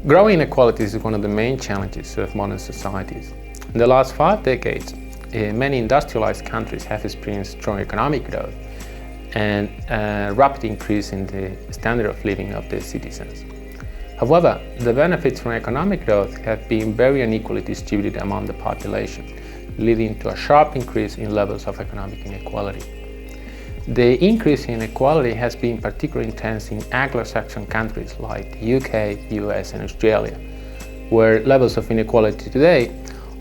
Growing inequalities is one of the main challenges of modern societies. In the last 5 decades, many industrialized countries have experienced strong economic growth and a rapid increase in the standard of living of their citizens. However, the benefits from economic growth have been very unequally distributed among the population, leading to a sharp increase in levels of economic inequality. The increase in inequality has been particularly intense in Anglo-Saxon countries like the UK, US and Australia, where levels of inequality today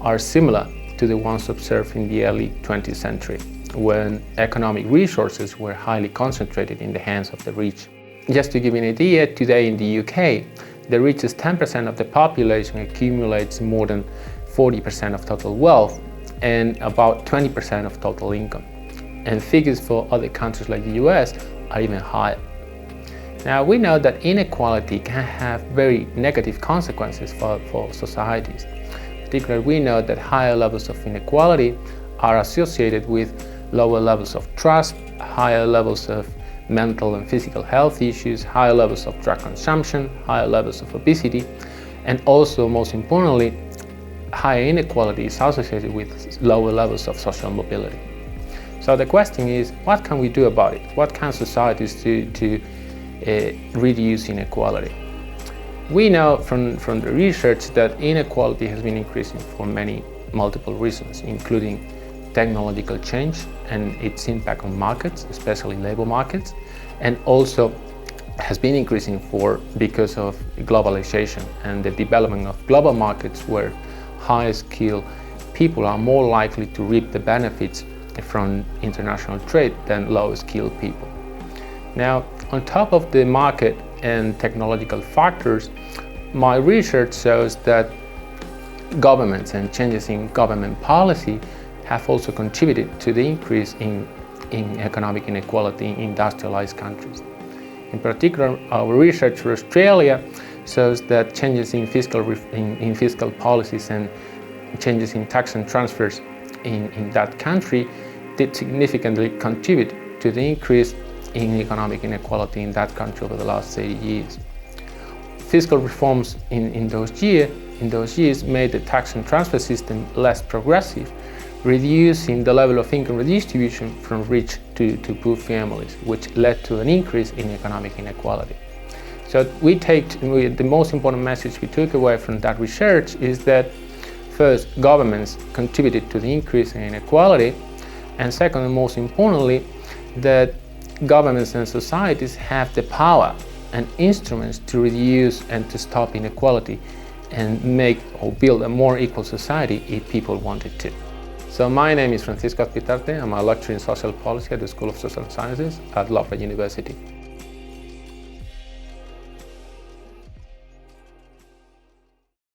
are similar to the ones observed in the early 20th century, when economic resources were highly concentrated in the hands of the rich. Just to give you an idea, today in the UK, the richest 10% of the population accumulates more than 40% of total wealth and about 20% of total income. And figures for other countries like the US are even higher. Now, we know that inequality can have very negative consequences for societies. Particularly, we know that higher levels of inequality are associated with lower levels of trust, higher levels of mental and physical health issues, higher levels of drug consumption, higher levels of obesity, and also, most importantly, higher inequality is associated with lower levels of social mobility. So the question is, what can we do about it? What can societies do to reduce inequality? We know from the research that inequality has been increasing for multiple reasons, including technological change and its impact on markets, especially labor markets, and also has been increasing because of globalization and the development of global markets where higher skilled people are more likely to reap the benefits from international trade than lower skilled people. Now, on top of the market and technological factors, my research shows that governments and changes in government policy have also contributed to the increase in economic inequality in industrialized countries. In particular, our research for Australia shows that changes in fiscal policies and changes in tax and transfers in that country did significantly contribute to the increase in economic inequality in that country over the last 80 years. Fiscal reforms in those years made the tax and transfer system less progressive, reducing the level of income redistribution from rich to poor families, which led to an increase in economic inequality. So the most important message we took away from that research is that first, governments contributed to the increase in inequality, and second, and most importantly, that governments and societies have the power and instruments to reduce and to stop inequality and make or build a more equal society if people wanted to. So my name is Francisco Azpitarte. I'm a lecturer in social policy at the School of Social Sciences at Loughborough University.